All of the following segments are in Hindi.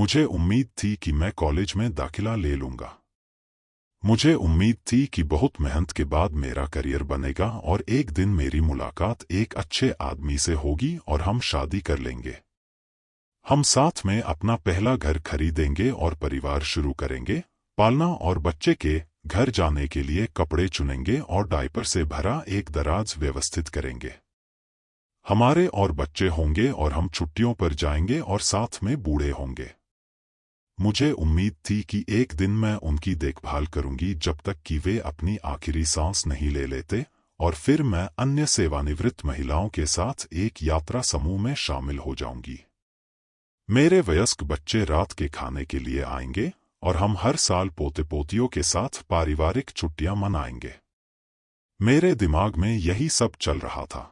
मुझे उम्मीद थी कि मैं कॉलेज में दाखिला ले लूंगा। मुझे उम्मीद थी कि बहुत मेहनत के बाद मेरा करियर बनेगा और एक दिन मेरी मुलाकात एक अच्छे आदमी से होगी और हम शादी कर लेंगे। हम साथ में अपना पहला घर खरीदेंगे और परिवार शुरू करेंगे। पालना और बच्चे के घर जाने के लिए कपड़े चुनेंगे और डायपर से भरा एक दराज व्यवस्थित करेंगे। हमारे और बच्चे होंगे और हम छुट्टियों पर जाएंगे और साथ में बूढ़े होंगे। मुझे उम्मीद थी कि एक दिन मैं उनकी देखभाल करूंगी जब तक कि वे अपनी आखिरी सांस नहीं ले लेते, और फिर मैं अन्य सेवानिवृत्त महिलाओं के साथ एक यात्रा समूह में शामिल हो जाऊंगी। मेरे वयस्क बच्चे रात के खाने के लिए आएंगे और हम हर साल पोते पोतियों के साथ पारिवारिक छुट्टियां मनाएंगे। मेरे दिमाग में यही सब चल रहा था।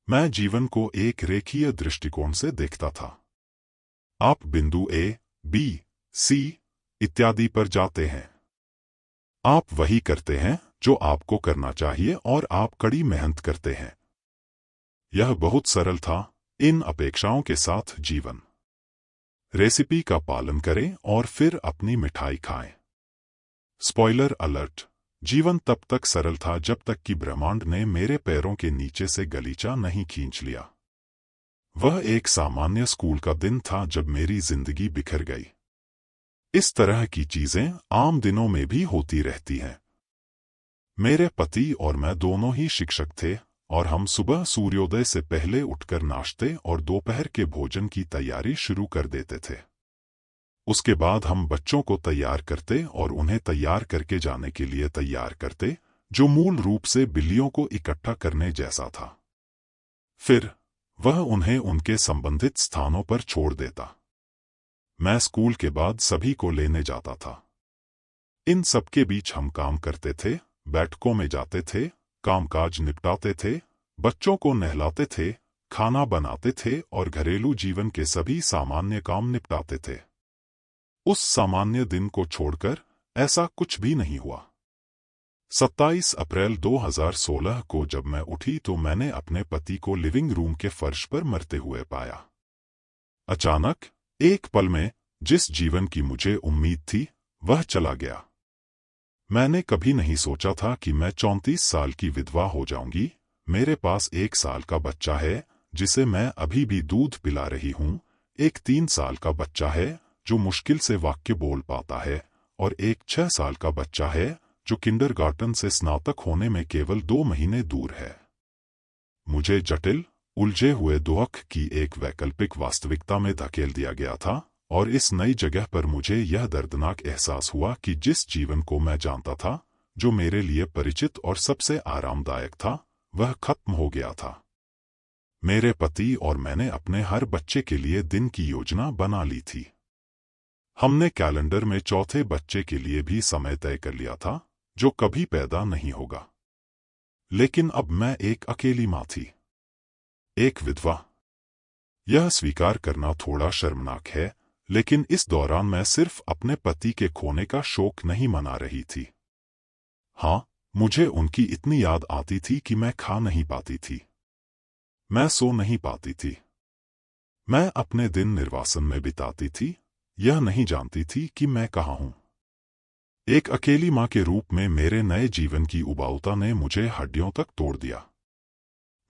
मैं जीवन को एक रेखीय दृष्टिकोण से देखता था। आप बिंदु ए, बी, सी इत्यादि पर जाते हैं। आप वही करते हैं जो आपको करना चाहिए और आप कड़ी मेहनत करते हैं। यह बहुत सरल था, इन अपेक्षाओं के साथ जीवन। रेसिपी का पालन करें और फिर अपनी मिठाई खाएं। स्पॉइलर अलर्ट, जीवन तब तक सरल था जब तक कि ब्रह्मांड ने मेरे पैरों के नीचे से गलीचा नहीं खींच लिया। वह एक सामान्य स्कूल का दिन था जब मेरी जिंदगी बिखर गई। इस तरह की चीजें आम दिनों में भी होती रहती हैं। मेरे पति और मैं दोनों ही शिक्षक थे और हम सुबह सूर्योदय से पहले उठकर नाश्ते और दोपहर के भोजन की तैयारी शुरू कर देते थे। उसके बाद हम बच्चों को तैयार करते और उन्हें तैयार करके जाने के लिए तैयार करते, जो मूल रूप से बिल्लियों को इकट्ठा करने जैसा था। फिर वह उन्हें उनके संबंधित स्थानों पर छोड़ देता। मैं स्कूल के बाद सभी को लेने जाता था। इन सबके बीच हम काम करते थे, बैठकों में जाते थे, कामकाज निपटाते थे, बच्चों को नहलाते थे, खाना बनाते थे और घरेलू जीवन के सभी सामान्य काम निपटाते थे। उस सामान्य दिन को छोड़कर ऐसा कुछ भी नहीं हुआ। 27 अप्रैल 2016 को जब मैं उठी तो मैंने अपने पति को लिविंग रूम के फर्श पर मरते हुए पाया। अचानक एक पल में जिस जीवन की मुझे उम्मीद थी वह चला गया। मैंने कभी नहीं सोचा था कि मैं 34 साल की विधवा हो जाऊंगी। मेरे पास 1 साल का बच्चा है जिसे मैं अभी भी दूध पिला रही हूँ, एक 3 साल का बच्चा है जो मुश्किल से वाक्य बोल पाता है, और एक 6 साल का बच्चा है जो किंडरगार्टन से स्नातक होने में केवल 2 महीने दूर है। मुझे जटिल, उलझे हुए दुख की एक वैकल्पिक वास्तविकता में धकेल दिया गया था, और इस नई जगह पर मुझे यह दर्दनाक एहसास हुआ कि जिस जीवन को मैं जानता था, जो मेरे लिए परिचित और सबसे आरामदायक था, वह खत्म हो गया था। मेरे पति और मैंने अपने हर बच्चे के लिए दिन की योजना बना ली थी। हमने कैलेंडर में चौथे बच्चे के लिए भी समय तय कर लिया था, जो कभी पैदा नहीं होगा। लेकिन अब मैं एक अकेली माँ थी, एक विधवा। यह स्वीकार करना थोड़ा शर्मनाक है, लेकिन इस दौरान मैं सिर्फ अपने पति के खोने का शोक नहीं मना रही थी। हाँ, मुझे उनकी इतनी याद आती थी कि मैं खा नहीं पाती थी, मैं सो नहीं पाती थी। मैं अपने दिन निर्वासन में बिताती थी, यह नहीं जानती थी कि मैं कहाँ हूँ। एक अकेली माँ के रूप में मेरे नए जीवन की उबाऊता ने मुझे हड्डियों तक तोड़ दिया।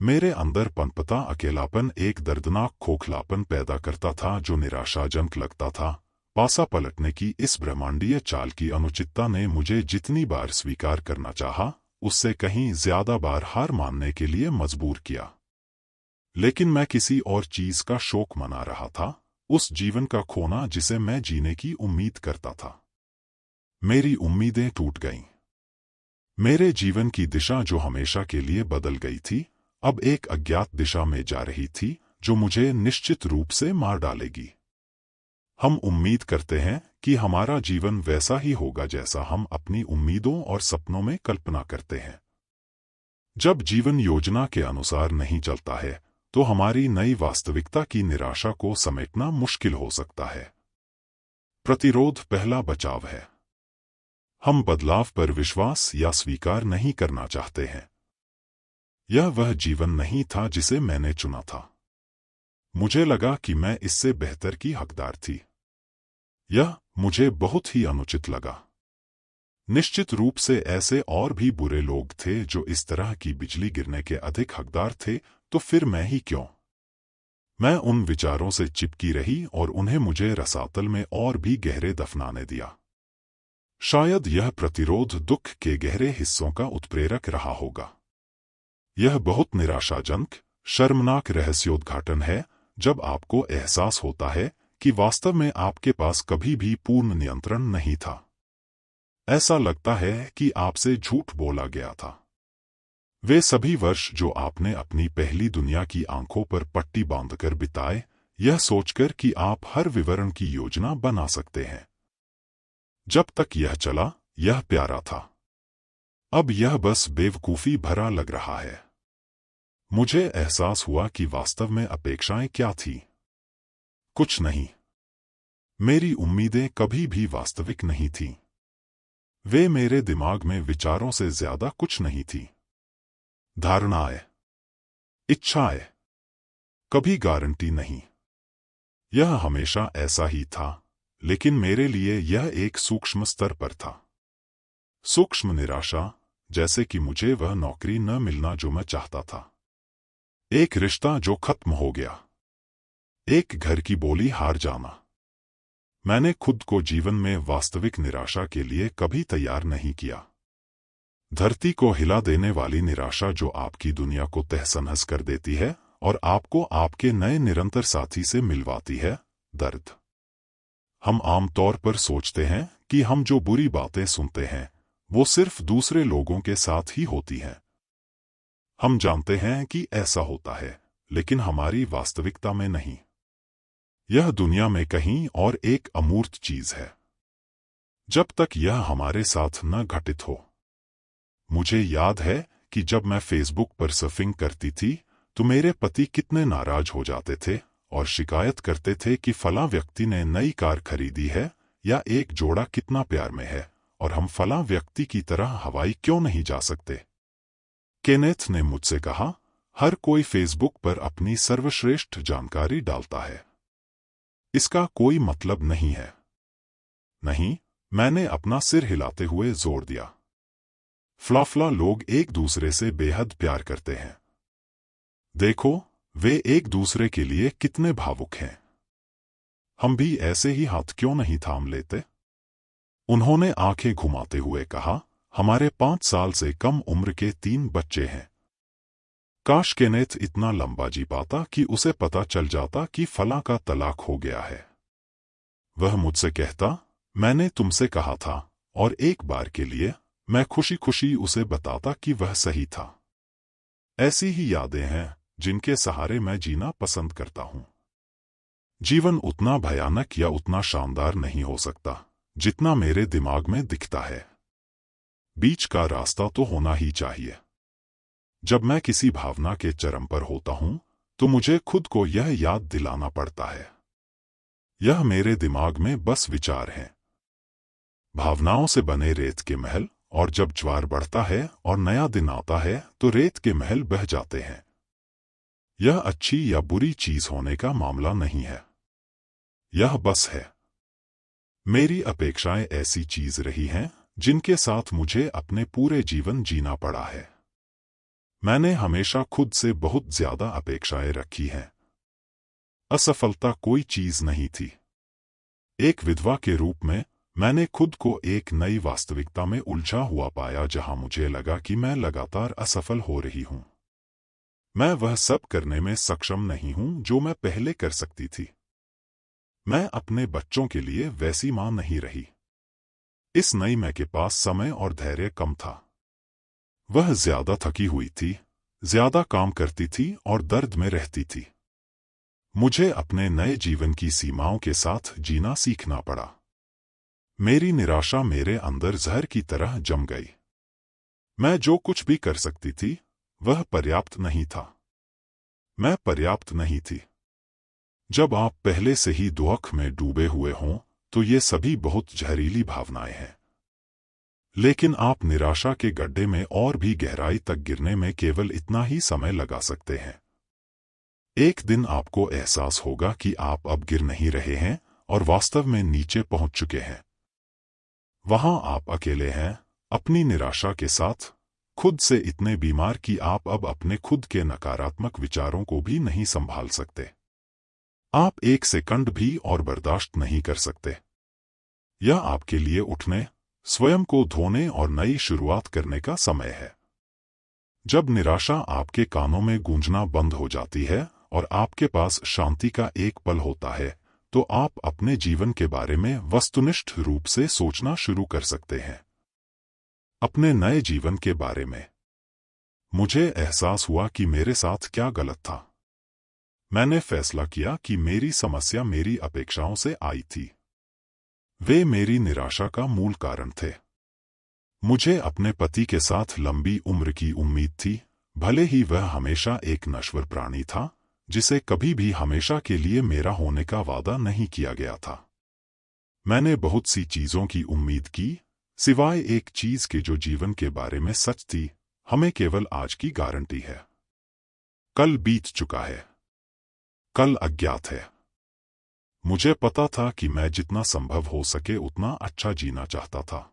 मेरे अंदर पनपता अकेलापन एक दर्दनाक खोखलापन पैदा करता था जो निराशाजनक लगता था। पासा पलटने की इस ब्रह्मांडीय चाल की अनुचितता ने मुझे जितनी बार स्वीकार करना चाहा, उससे कहीं ज्यादा बार हार मानने के लिए मजबूर किया। लेकिन मैं किसी और चीज का शोक मना रहा था, उस जीवन का खोना जिसे मैं जीने की उम्मीद करता था। मेरी उम्मीदें टूट गईं। मेरे जीवन की दिशा जो हमेशा के लिए बदल गई थी, अब एक अज्ञात दिशा में जा रही थी जो मुझे निश्चित रूप से मार डालेगी। हम उम्मीद करते हैं कि हमारा जीवन वैसा ही होगा जैसा हम अपनी उम्मीदों और सपनों में कल्पना करते हैं। जब जीवन योजना के अनुसार नहीं चलता है, तो हमारी नई वास्तविकता की निराशा को समेटना मुश्किल हो सकता है। प्रतिरोध पहला बचाव है। हम बदलाव पर विश्वास या स्वीकार नहीं करना चाहते हैं। यह वह जीवन नहीं था जिसे मैंने चुना था। मुझे लगा कि मैं इससे बेहतर की हकदार थी। यह मुझे बहुत ही अनुचित लगा। निश्चित रूप से ऐसे और भी बुरे लोग थे जो इस तरह की बिजली गिरने के अधिक हकदार थे, तो फिर मैं ही क्यों? मैं उन विचारों से चिपकी रही और उन्हें मुझे रसातल में और भी गहरे दफनाने दिया। शायद यह प्रतिरोध दुख के गहरे हिस्सों का उत्प्रेरक रहा होगा। यह बहुत निराशाजनक, शर्मनाक रहस्योद्घाटन है जब आपको एहसास होता है कि वास्तव में आपके पास कभी भी पूर्ण नियंत्रण नहीं था। ऐसा लगता है कि आपसे झूठ बोला गया था। वे सभी वर्ष जो आपने अपनी पहली दुनिया की आंखों पर पट्टी बांधकर बिताए, यह सोचकर कि आप हर विवरण की योजना बना सकते हैं। जब तक यह चला, यह प्यारा था। अब यह बस बेवकूफ़ी भरा लग रहा है। मुझे एहसास हुआ कि वास्तव में अपेक्षाएं क्या थीं। कुछ नहीं। मेरी उम्मीदें कभी भी वास्तविक नहीं थीं। वे मेरे दिमाग में विचारों से ज्यादा कुछ नहीं थी। धारणाएं, इच्छाएं, कभी गारंटी नहीं। यह हमेशा ऐसा ही था, लेकिन मेरे लिए यह एक सूक्ष्म स्तर पर था। सूक्ष्म निराशा, जैसे कि मुझे वह नौकरी न मिलना जो मैं चाहता था, एक रिश्ता जो खत्म हो गया, एक घर की बोली हार जाना। मैंने खुद को जीवन में वास्तविक निराशा के लिए कभी तैयार नहीं किया। धरती को हिला देने वाली निराशा जो आपकी दुनिया को तहस-नहस कर देती है और आपको आपके नए निरंतर साथी से मिलवाती है। दर्द। हम आमतौर पर सोचते हैं कि हम जो बुरी बातें सुनते हैं वो सिर्फ दूसरे लोगों के साथ ही होती हैं। हम जानते हैं कि ऐसा होता है, लेकिन हमारी वास्तविकता में नहीं। यह दुनिया में कहीं और एक अमूर्त चीज है। जब तक यह हमारे साथ न घटित हो। मुझे याद है कि जब मैं फेसबुक पर सर्फिंग करती थी तो मेरे पति कितने नाराज हो जाते थे और शिकायत करते थे कि फलां व्यक्ति ने नई कार खरीदी है या एक जोड़ा कितना प्यार में है और हम फलां व्यक्ति की तरह हवाई क्यों नहीं जा सकते। केनेथ ने मुझसे कहा, हर कोई फेसबुक पर अपनी सर्वश्रेष्ठ जानकारी डालता है। इसका कोई मतलब नहीं है। नहीं, मैंने अपना सिर हिलाते हुए जोर दिया। फ्लाफला लोग एक दूसरे से बेहद प्यार करते हैं। देखो, वे एक दूसरे के लिए कितने भावुक हैं। हम भी ऐसे ही हाथ क्यों नहीं थाम लेते? उन्होंने आंखें घुमाते हुए कहा, हमारे 5 साल से कम उम्र के 3 बच्चे हैं। काश केनेथ इतना लंबा जी पाता कि उसे पता चल जाता कि फलां का तलाक हो गया है। वह मुझसे कहता, मैंने तुमसे कहा था, और एक बार के लिए मैं खुशी खुशी उसे बताता कि वह सही था। ऐसी ही यादें हैं जिनके सहारे मैं जीना पसंद करता हूं। जीवन उतना भयानक या उतना शानदार नहीं हो सकता जितना मेरे दिमाग में दिखता है। बीच का रास्ता तो होना ही चाहिए। जब मैं किसी भावना के चरम पर होता हूं तो मुझे खुद को यह याद दिलाना पड़ता है, यह मेरे दिमाग में बस विचार हैं, भावनाओं से बने रेत के महल, और जब ज्वार बढ़ता है और नया दिन आता है तो रेत के महल बह जाते हैं। यह अच्छी या बुरी चीज होने का मामला नहीं है, यह बस है। मेरी अपेक्षाएं ऐसी चीज रही हैं जिनके साथ मुझे अपने पूरे जीवन जीना पड़ा है। मैंने हमेशा खुद से बहुत ज्यादा अपेक्षाएं रखी हैं। असफलता कोई चीज नहीं थी। एक विधवा के रूप में मैंने खुद को एक नई वास्तविकता में उलझा हुआ पाया जहां मुझे लगा कि मैं लगातार असफल हो रही हूं। मैं वह सब करने में सक्षम नहीं हूं जो मैं पहले कर सकती थी। मैं अपने बच्चों के लिए वैसी मां नहीं रही। इस नई मैं के पास समय और धैर्य कम था। वह ज्यादा थकी हुई थी, ज्यादा काम करती थी और दर्द में रहती थी। मुझे अपने नए जीवन की सीमाओं के साथ जीना सीखना पड़ा। मेरी निराशा मेरे अंदर जहर की तरह जम गई। मैं जो कुछ भी कर सकती थी वह पर्याप्त नहीं था। मैं पर्याप्त नहीं थी। जब आप पहले से ही दुख में डूबे हुए हों तो ये सभी बहुत जहरीली भावनाएं हैं। लेकिन आप निराशा के गड्ढे में और भी गहराई तक गिरने में केवल इतना ही समय लगा सकते हैं। एक दिन आपको एहसास होगा कि आप अब गिर नहीं रहे हैं और वास्तव में नीचे पहुंच चुके हैं। वहां आप अकेले हैं, अपनी निराशा के साथ, खुद से इतने बीमार कि आप अब अपने खुद के नकारात्मक विचारों को भी नहीं संभाल सकते। आप एक सेकंड भी और बर्दाश्त नहीं कर सकते। यह आपके लिए उठने, स्वयं को धोने और नई शुरुआत करने का समय है। जब निराशा आपके कानों में गूंजना बंद हो जाती है और आपके पास शांति का एक पल होता है, तो आप अपने जीवन के बारे में वस्तुनिष्ठ रूप से सोचना शुरू कर सकते हैं। अपने नए जीवन के बारे में मुझे एहसास हुआ कि मेरे साथ क्या गलत था। मैंने फैसला किया कि मेरी समस्या मेरी अपेक्षाओं से आई थी। वे मेरी निराशा का मूल कारण थे। मुझे अपने पति के साथ लंबी उम्र की उम्मीद थी, भले ही वह हमेशा एक नश्वर प्राणी था जिसे कभी भी हमेशा के लिए मेरा होने का वादा नहीं किया गया था। मैंने बहुत सी चीजों की उम्मीद की, सिवाय एक चीज के जो जीवन के बारे में सच थी, हमें केवल आज की गारंटी है। कल बीत चुका है, कल अज्ञात है। मुझे पता था कि मैं जितना संभव हो सके उतना अच्छा जीना चाहता था।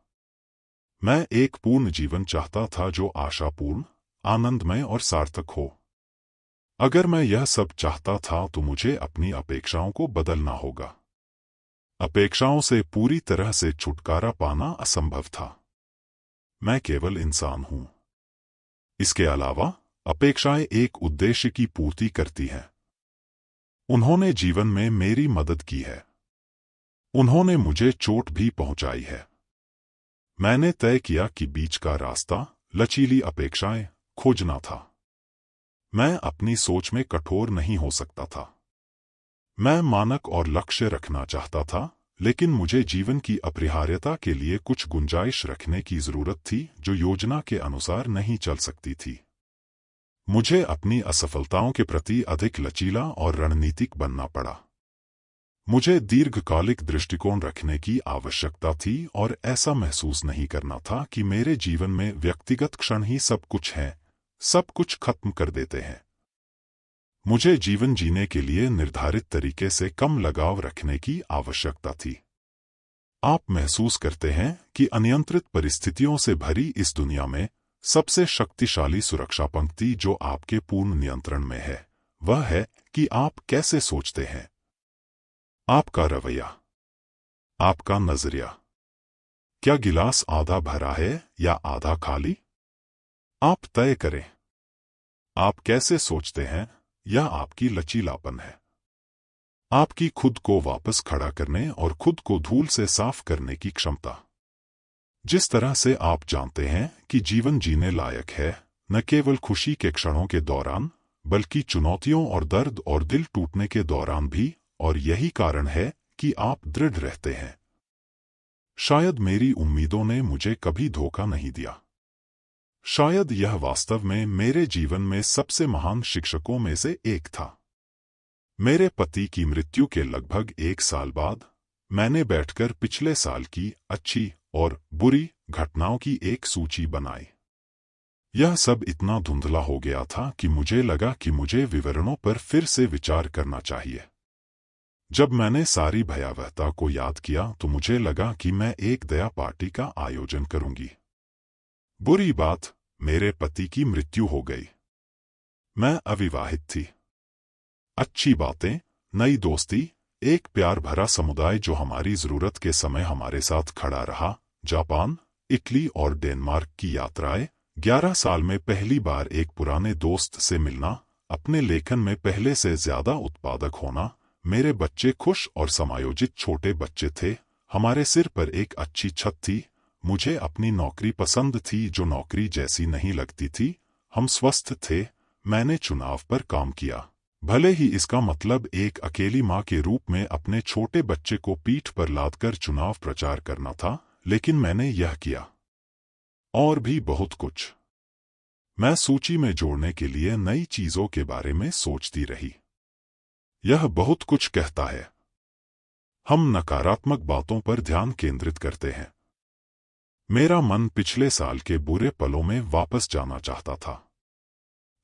मैं एक पूर्ण जीवन चाहता था जो आशापूर्ण, आनंदमय और सार्थक हो। अगर मैं यह सब चाहता था तो मुझे अपनी अपेक्षाओं को बदलना होगा। अपेक्षाओं से पूरी तरह से छुटकारा पाना असंभव था। मैं केवल इंसान हूं। इसके अलावा अपेक्षाएं एक उद्देश्य की पूर्ति करती हैं। उन्होंने जीवन में मेरी मदद की है। उन्होंने मुझे चोट भी पहुंचाई है। मैंने तय किया कि बीच का रास्ता, लचीली अपेक्षाएं खोजना था। मैं अपनी सोच में कठोर नहीं हो सकता था। मैं मानक और लक्ष्य रखना चाहता था, लेकिन मुझे जीवन की अपरिहार्यता के लिए कुछ गुंजाइश रखने की जरूरत थी जो योजना के अनुसार नहीं चल सकती थी। मुझे अपनी असफलताओं के प्रति अधिक लचीला और रणनीतिक बनना पड़ा। मुझे दीर्घकालिक दृष्टिकोण रखने की आवश्यकता थी और ऐसा महसूस नहीं करना था कि मेरे जीवन में व्यक्तिगत क्षण ही सब कुछ हैं, सब कुछ खत्म कर देते हैं। मुझे जीवन जीने के लिए निर्धारित तरीके से कम लगाव रखने की आवश्यकता थी। आप महसूस करते हैं कि अनियंत्रित परिस्थितियों से भरी इस दुनिया में सबसे शक्तिशाली सुरक्षा पंक्ति जो आपके पूर्ण नियंत्रण में है, वह है कि आप कैसे सोचते हैं। आपका रवैया, आपका नजरिया। क्या गिलास आधा भरा है या आधा खाली? आप तय करें। आप कैसे सोचते हैं, यह आपकी लचीलापन है। आपकी खुद को वापस खड़ा करने और खुद को धूल से साफ करने की क्षमता। जिस तरह से आप जानते हैं कि जीवन जीने लायक है, न केवल खुशी के क्षणों के दौरान, बल्कि चुनौतियों और दर्द और दिल टूटने के दौरान भी, और यही कारण है कि आप दृढ़ रहते हैं। शायद मेरी उम्मीदों ने मुझे कभी धोखा नहीं दिया। शायद यह वास्तव में मेरे जीवन में सबसे महान शिक्षकों में से एक था। मेरे पति की मृत्यु के लगभग 1 साल बाद, मैंने बैठकर पिछले साल की अच्छी और बुरी घटनाओं की एक सूची बनाई। यह सब इतना धुंधला हो गया था कि मुझे लगा कि मुझे विवरणों पर फिर से विचार करना चाहिए। जब मैंने सारी भयावहता को याद किया तो मुझे लगा कि मैं एक दया पार्टी का आयोजन करूंगी। बुरी बात, मेरे पति की मृत्यु हो गई। मैं अविवाहित थी। अच्छी बातें, नई दोस्ती, एक प्यार भरा समुदाय जो हमारी जरूरत के समय हमारे साथ खड़ा रहा, जापान, इटली और डेनमार्क की यात्राएं, 11 साल में पहली बार एक पुराने दोस्त से मिलना, अपने लेखन में पहले से ज्यादा उत्पादक होना, मेरे बच्चे खुश और समायोजित छोटे बच्चे थे, हमारे सिर पर एक अच्छी छत थी, मुझे अपनी नौकरी पसंद थी जो नौकरी जैसी नहीं लगती थी, हम स्वस्थ थे, मैंने चुनाव पर काम किया। भले ही इसका मतलब एक अकेली माँ के रूप में अपने छोटे बच्चे को पीठ पर लादकर चुनाव प्रचार करना था, लेकिन मैंने यह किया। और भी बहुत कुछ। मैं सूची में जोड़ने के लिए नई चीजों के बारे में सोचती रही। यह बहुत कुछ कहता है। हम नकारात्मक बातों पर ध्यान केंद्रित करते हैं। मेरा मन पिछले साल के बुरे पलों में वापस जाना चाहता था।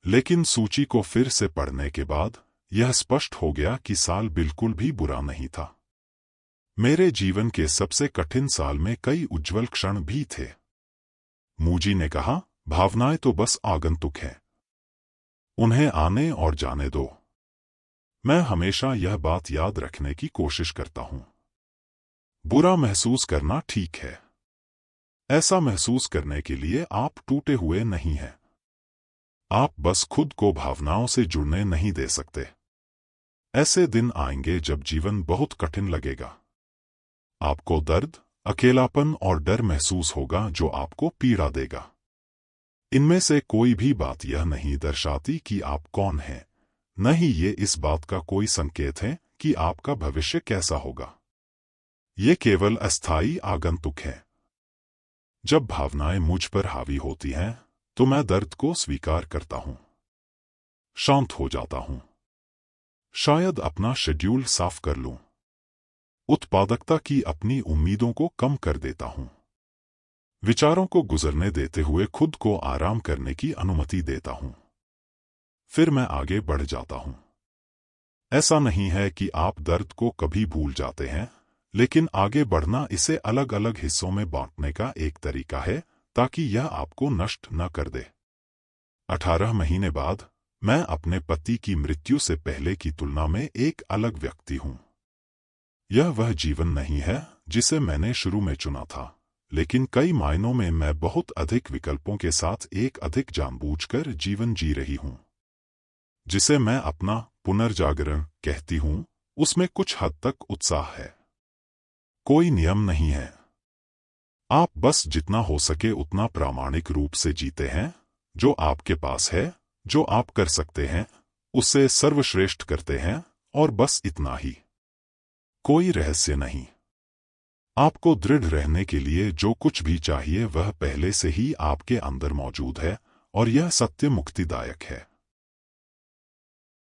लेकिन सूची को फिर से पढ़ने के बाद यह स्पष्ट हो गया कि साल बिल्कुल भी बुरा नहीं था। मेरे जीवन के सबसे कठिन साल में कई उज्जवल क्षण भी थे। मूजी ने कहा, भावनाएं तो बस आगंतुक हैं, उन्हें आने और जाने दो। मैं हमेशा यह बात याद रखने की कोशिश करता हूं। बुरा महसूस करना ठीक है। ऐसा महसूस करने के लिए आप टूटे हुए नहीं हैं। आप बस खुद को भावनाओं से जुड़ने नहीं दे सकते। ऐसे दिन आएंगे जब जीवन बहुत कठिन लगेगा। आपको दर्द, अकेलापन और डर महसूस होगा जो आपको पीड़ा देगा। इनमें से कोई भी बात यह नहीं दर्शाती कि आप कौन हैं, न ही ये इस बात का कोई संकेत है कि आपका भविष्य कैसा होगा। ये केवल अस्थायी आगंतुक है। जब भावनाएं मुझ पर हावी होती हैं, तो मैं दर्द को स्वीकार करता हूं, शांत हो जाता हूं, शायद अपना शेड्यूल साफ कर लूं, उत्पादकता की अपनी उम्मीदों को कम कर देता हूं, विचारों को गुजरने देते हुए खुद को आराम करने की अनुमति देता हूं। फिर मैं आगे बढ़ जाता हूं। ऐसा नहीं है कि आप दर्द को कभी भूल जाते हैं, लेकिन आगे बढ़ना इसे अलग अलग हिस्सों में बांटने का एक तरीका है ताकि यह आपको नष्ट न कर दे। 18 महीने बाद मैं अपने पति की मृत्यु से पहले की तुलना में एक अलग व्यक्ति हूं। यह वह जीवन नहीं है जिसे मैंने शुरू में चुना था, लेकिन कई मायनों में मैं बहुत अधिक विकल्पों के साथ एक अधिक जानबूझकर जीवन जी रही हूं। जिसे मैं अपना पुनर्जागरण कहती हूं, उसमें कुछ हद तक उत्साह है। कोई नियम नहीं है। आप बस जितना हो सके उतना प्रामाणिक रूप से जीते हैं। जो आपके पास है, जो आप कर सकते हैं, उससे सर्वश्रेष्ठ करते हैं, और बस इतना ही। कोई रहस्य नहीं। आपको दृढ़ रहने के लिए जो कुछ भी चाहिए वह पहले से ही आपके अंदर मौजूद है, और यह सत्य मुक्तिदायक है।